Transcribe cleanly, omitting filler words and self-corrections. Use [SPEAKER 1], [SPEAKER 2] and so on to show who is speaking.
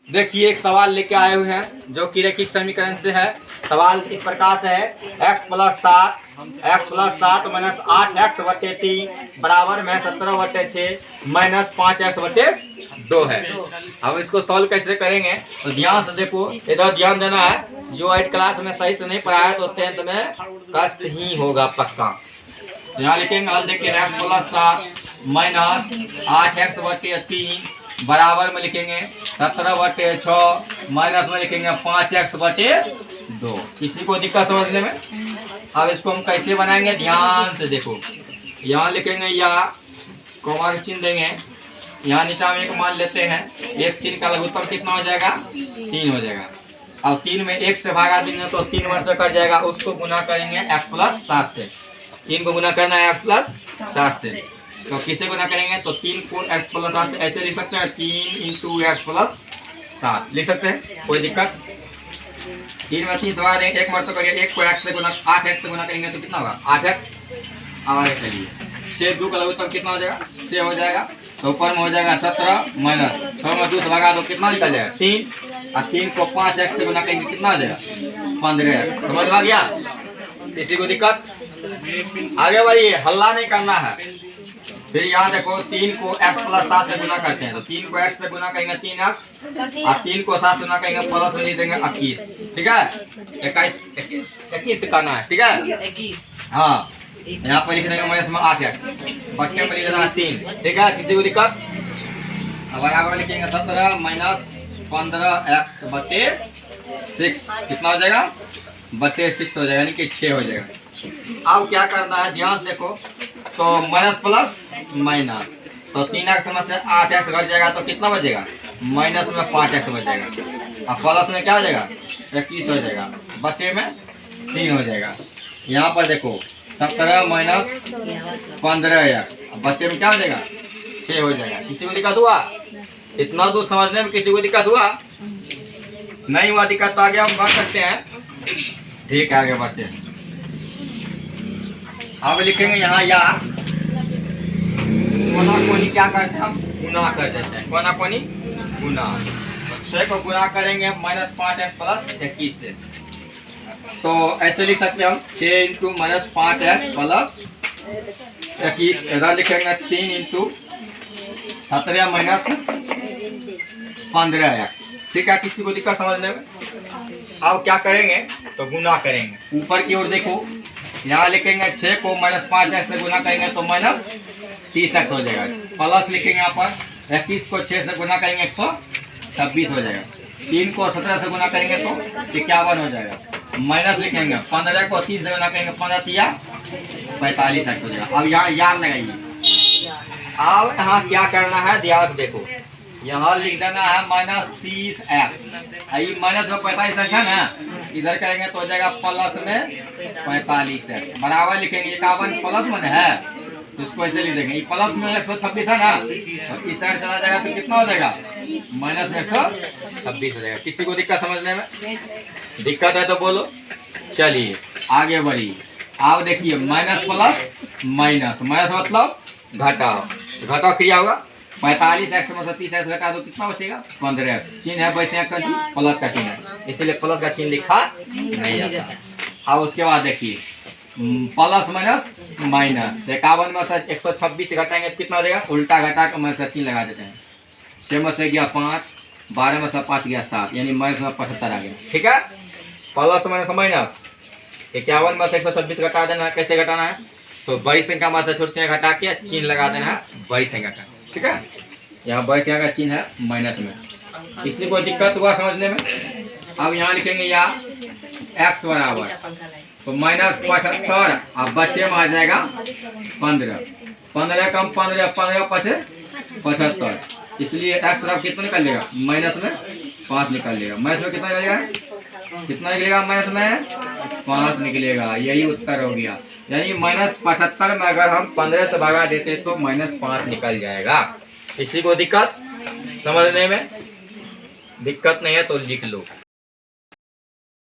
[SPEAKER 1] देखिए एक सवाल लेके आए हुए हैं जो कि रैखिक समीकरण से है। सवाल इस प्रकार से है x प्लस 7 माइनस 8x बटे 3 बराबर में 17 बटे 6 माइनस 5x बटे 2 है। अब इसको सॉल्व कैसे करेंगे तो ध्यान से देखो, इधर ध्यान देना है। जो 8 क्लास में सही से नहीं पढ़ाया तो 10th में कष्ट ही होगा पक्का। यहाँ लिखेंगे हल देखिए x प्लस 7 माइनस 8x बटे 3 बराबर में लिखेंगे 17 बटे 6 माइनस में लिखेंगे 5x बटे 2। किसी को दिक्कत समझने में? अब इसको हम कैसे बनाएंगे ध्यान से देखो। यहाँ लिखेंगे या कॉमा चिन्ह देंगे, यहाँ नीचा में एक मान लेते हैं। 1 3 का लघुत्तम कितना हो जाएगा 3 हो जाएगा। अब 3 में 1 से भागा देंगे तो 3 वर्ष कट जाएगा, उसको गुना करेंगे x प्लस 7 से। 3 को गुना करना है x प्लस 7 से, तो किसे गुना करेंगे तो 3 को x प्लस 7 से ऐसे लिख सकते हैं 3 इंटू एक्स प्लस 7 लिख सकते हैं, कोई दिक्कत। 3 में 3 सवाल देंगे, 1 मर्तबा करिए 1 को x से गुना 8x से गुना करेंगे तो कितना होगा 8x। अब आगे चलिए 6 2 का लघुत्तम कितना हो जाएगा 6 हो जाएगा, तो ऊपर में हो जाएगा 17 माइनस 6 में 2 से भगा दो कितना निकल जाएगा 3, और 3 को 5x से गुना करेंगे कितना हो जाएगा 15x। समझ में आ गया? किसी को दिक्कत? आगे बढ़िए, हल्ला नहीं करना है। फिर यहाँ देखो 3 को x प्लस 7 से गुना करते हैं, तो 3 को x से गुना करेंगे 3x, और 3 को 7 से गुना करेंगे प्लस में लिख देंगे 21। ठीक है, 21 से करना है। ठीक है, हाँ यहाँ पर लिख देंगे माइनस में 8x बट्टे में लिख देना 3। ठीक है, किसी को दिक्कत? अब बराबर लिखेंगे 17 माइनस 15x बट्टे 6 कितना हो जाएगा बट्टे 6 हो जाएगा, यानी कि 6 हो जाएगा। अब क्या करना है ध्यान से देखो, तो माइनस प्लस माइनस, तो 3x में से 8x घट जाएगा तो कितना बचेगा माइनस में 5x बचेगा, और प्लस में क्या हो जाएगा 21 हो जाएगा, बटे में 3 हो जाएगा। यहाँ पर देखो 17 माइनस 15x बटे में क्या हो जाएगा 6 हो जाएगा। किसी को दिक्कत हुआ? इतना दूर समझने में किसी को दिक्कत हुआ? नहीं हुआ दिक्कत तो आगे हम बढ़ सकते हैं। ठीक है, आगे बढ़ते हैं। अब लिखेंगे यहाँ या कोना कोनी क्या करते हैं हम गुना कर देते हैं, कोना कोनी गुना। 6 को गुना करेंगे माइनस 5x प्लस 21 से, तो ऐसे लिख सकते हैं हम 6 इंटू माइनस 5x प्लस 21। इधर लिखेंगे 3 इंटू 17 माइनस 15x। ठीक है, किसी को दिक्कत समझने में? अब क्या करेंगे तो गुना करेंगे। ऊपर की ओर देखो, यहाँ लिखेंगे 6 को माइनस 5x से गुना करेंगे तो माइनस 30x हो जाएगा, प्लस लिखेंगे यहाँ पर 21 को 6 से गुना करेंगे 126 हो जाएगा, 3 को 17 से गुना करेंगे तो 51 हो जाएगा, माइनस लिखेंगे 15 को 3 से गुना करेंगे 15 या 45x हो जाएगा। अब यहाँ याद लगाइए। अब यहाँ क्या करना है ध्यान से देखो, यहाँ लिख देना है माइनस 30x, माइनस में 45x है ना, इधर करेंगे तो हो जाएगा प्लस में 45x बराबर लिखेंगे 51 प्लस में है, तो इसको ऐसे लिख देंगे। प्लस में 126 है ना, तो इस साइड चला जाएगा तो कितना हो जाएगा माइनस में 126 हो जाएगा। किसी को दिक्कत समझने में? दिक्कत है तो बोलो। चलिए आगे बढ़िए। आप देखिए माइनस प्लस माइनस, माइनस मतलब घटाओ, घटाओ क्रिया होगा 45x में 30x घटा दो कितना बचेगा 15x। चिन्ह है वैसे का प्लस का चिन्ह है, इसीलिए प्लस का चिन्ह लिखा नहीं जाता। अब उसके बाद देखिए प्लस माइनस माइनस, 51 में से 126 घटाएंगे तो कितना हो जाएगा, उल्टा घटा कर माइनस चिन्ह लगा देते हैं। 6 में से गया 5, 12 में से 5 गया 7, यानी माइनस में 75 आ गया। ठीक है, प्लस माइनस माइनस 51 में से 126 घटा देना है। कैसे घटाना है तो बड़ी संख्या में से छोटी संख्या घटा के चिन्ह लगा देना है बड़ी संख्या का। ठीक है, यहाँ बड़ी संख्या का चिन्ह है माइनस में। किसी को दिक्कत हुआ समझने में? अब यहाँ लिखेंगे या x बराबर, तो माइनस 75 अब बच्चे में आ जाएगा 15, 15 कम 15, 15 पचे 75, इसलिए x बराबर कितना निकल लेगा माइनस में 5 निकल लेगा। माइनस में कितना निकलेगा, कितना निकलेगा माइनस में 5 निकलेगा, यही उत्तर हो गया। यानी माइनस 75 में अगर हम 15 से भगा देते तो माइनस 5 निकल जाएगा। किसी को दिक्कत समझने में? दिक्कत नहीं है तो लिख लो।